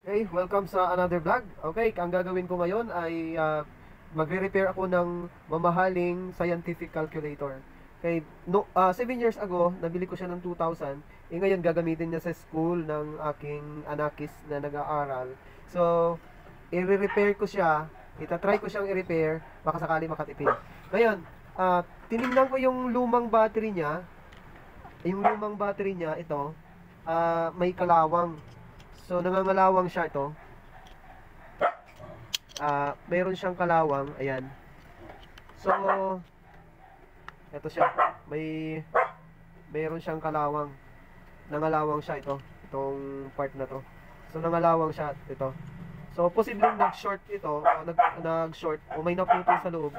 Okay, welcome sa another vlog. Okay, ang gagawin ko ngayon ay magre-repair ako ng mamahaling scientific calculator. Okay, 7 years ago, nabili ko siya ng 2,000. Ngayon gagamitin niya sa school ng aking anakis na nag-aaral. So, i-repair ko siya. Itatry ko siyang i-repair, baka sakali makatipid. Ngayon, tinignan ko yung lumang battery niya. Yung lumang battery niya, ito, may kalawang. So, nangangalawang siya ito. Mayroon siyang kalawang. Ayan. So, ito siya. Mayroon siyang kalawang. Nangalawang siya ito. Itong part na to. So, nangalawang siya ito. So, posibleng nag-short ito. Nag-short. O may naputol sa loob.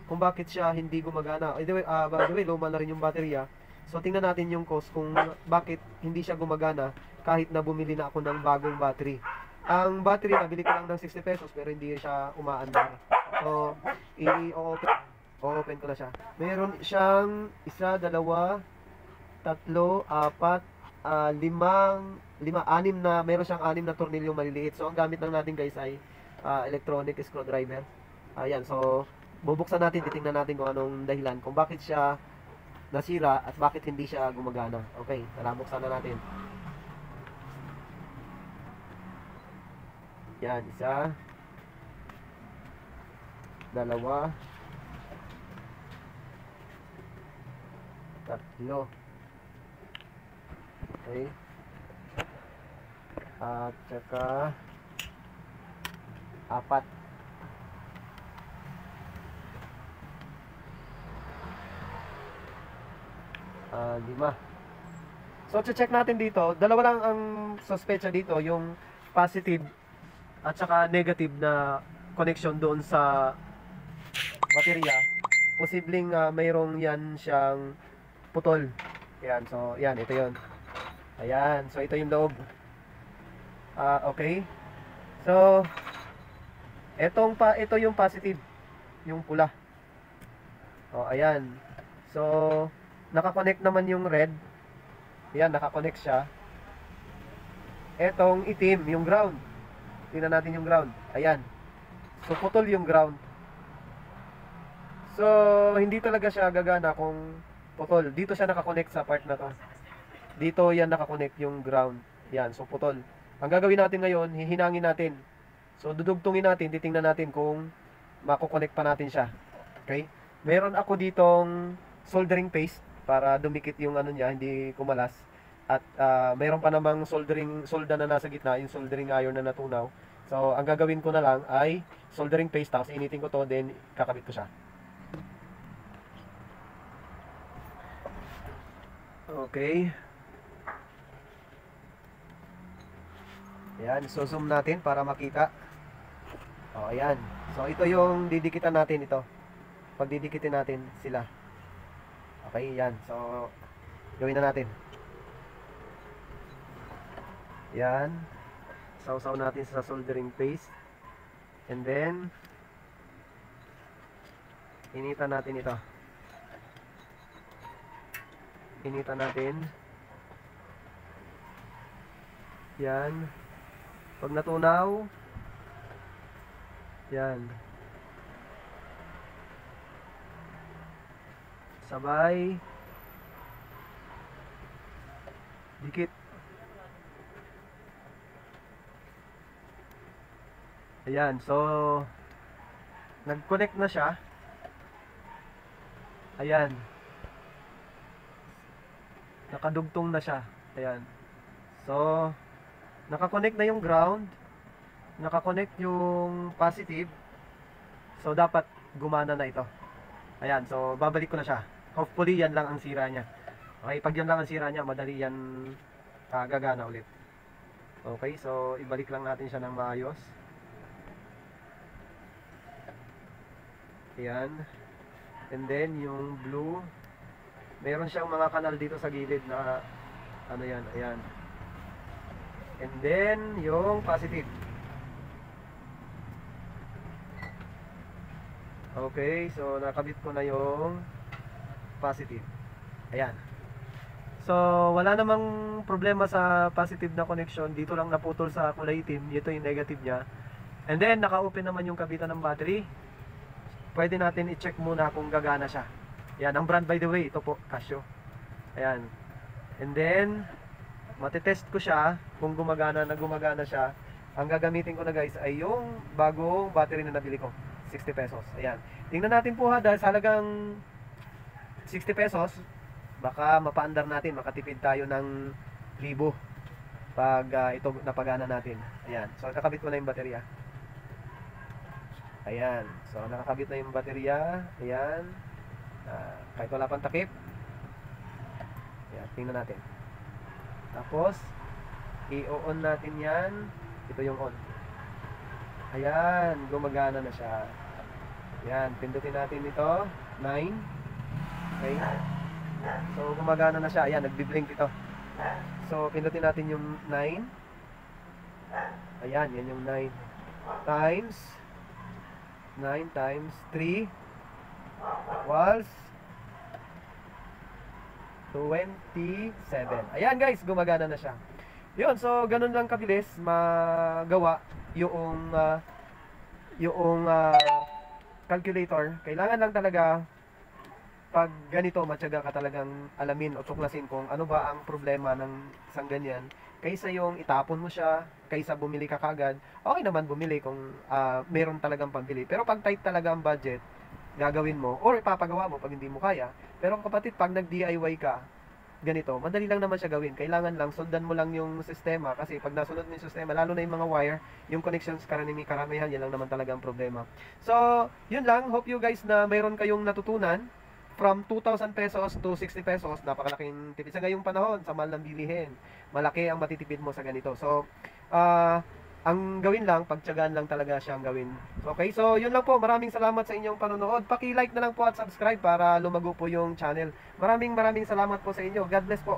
Kung bakit siya hindi gumagana. By the way, luma na rin yung baterya. So, tingnan natin yung cause kung bakit hindi siya gumagana kahit na bumili na ako ng bagong battery. Ang battery, nabili ko lang ng 60 pesos pero hindi siya umaandar. So, i-open ko na siya. Meron siyang isa, dalawa, tatlo, apat, anim na, meron siyang anim na tornilyong maliliit. So, ang gamit lang natin guys ay electronic screwdriver. Ayan, so, bubuksan natin, titingnan natin kung anong dahilan, kung bakit siya nasira at bakit hindi siya gumagana. Okay, tara, buksan na natin. Yan, isa, dalawa, tatlo. Okay. At saka apat. Lima. So, check natin dito. Dalawa lang ang suspecha dito, yung positive at saka negative na connection doon sa baterya. Posibleng mayroong yan siyang putol. Yan, so yan, ito yon. Ayan, so ito yung loob. Okay. So, ito yung positive, yung pula. Ayan. So, nakakonect naman yung red. Ayan, nakakonect siya. Etong itim, yung ground. Tingnan natin yung ground. Ayan. So, putol yung ground. So, hindi talaga siya gagana kung putol. Dito siya nakakonect sa part na to. Dito yan nakakonect yung ground. Yan, so putol. Ang gagawin natin ngayon, hihinangin natin. So, dudugtungin natin, titingnan natin kung makukonect pa natin siya. Okay? Meron ako ditong soldering paste para dumikit yung ano niya, hindi kumalas. At mayroon pa namang solda na nasa gitna, yung soldering iron na natunaw. So, ang gagawin ko na lang ay soldering paste, tapos initin ko to, then kakabit ko siya. Okay. Ayan, so zoom natin para makita. Ayan. So, ito yung didikitan natin ito. Pagdidikitin natin sila. Okay, yan. So, gawin na natin. Yan. Sausaw natin sa soldering paste. And then, initan natin ito. Initan natin. Yan. Pag natunaw, yan. Sabay. Dikit. Ayan, so nag-connect na siya. Ayan. Nakadugtong na siya. Ayan. So, nakakonect na yung ground. Nakakonect yung positive. So, dapat gumana na ito. Ayan, so babalik ko na siya. Hopefully, yan lang ang sira niya. Okay, pag yan lang ang sira niya, madali yan gagana ulit. Okay, so ibalik lang natin siya ng maayos. Ayan. And then, yung blue, meron siyang mga kanal dito sa gilid na ano yan, ayan. And then, yung positive. Okay, so nakabit ko na yung positive. Ayan. So, wala namang problema sa positive na connection. Dito lang naputol sa kulay itim. Ito yung negative niya. And then, naka-open naman yung kabitan ng battery. Pwede natin i-check muna kung gagana siya. Yan, ang brand by the way, ito po, Casio. Ayan. And then, matitest ko siya kung gumagana siya. Ang gagamitin ko na guys ay yung bagong battery na nabili ko. 60 pesos. Ayan. Tingnan natin po ha, dahil sa halagang 60 pesos, baka mapaandar natin, makatipid tayo ng 1,000 pag ito napagana natin. Ayan. So, nakakabit ko na yung baterya. Ayan. So, nakakabit na yung baterya. Ayan. Kahit wala pang takip. Ayan. Tingnan natin. Tapos, i-on natin yan. Ito yung on. Ayan. Gumagana na siya. Ayan. Pindutin natin ito. 9. Okay. So, gumagana na siya. Ayan. Nagbi-blink ito. So, pindutin natin yung 9. Ayan. Yan yung 9 times 3 equals 27. Ayan guys, gumagana na siya. Yun, so ganun lang kabilis magawa yung calculator. Kailangan lang talaga pag ganito, matyaga ka talagang alamin o tuklasin kung ano ba ang problema ng isang ganyan. Kaysa yung itapon mo siya, kaysa bumili ka kagad, okay naman bumili kung meron talagang pambili. Pero pag tight talaga ang budget, gagawin mo or ipapagawa mo pag hindi mo kaya. Pero kapatid, pag nag-DIY ka, ganito, madali lang naman siya gawin. Kailangan lang, sundan mo lang yung sistema. Kasi pag nasunod mo yung sistema, lalo na yung mga wire, yung connections, karamihan, yan lang naman talaga ang problema. So, yun lang. Hope you guys na mayroon kayong natutunan. From 2,000 pesos to 60 pesos, napakalaking tipid sa ngayong panahon, sa mahal ng bilihin. Malaki ang matitipid mo sa ganito. So, ang gawin lang, pagtiyagaan lang talaga siyang gawin. Okay, so yun lang po. Maraming salamat sa inyong panonood. Paki-like na lang po at subscribe para lumago po yung channel. Maraming salamat po sa inyo. God bless po.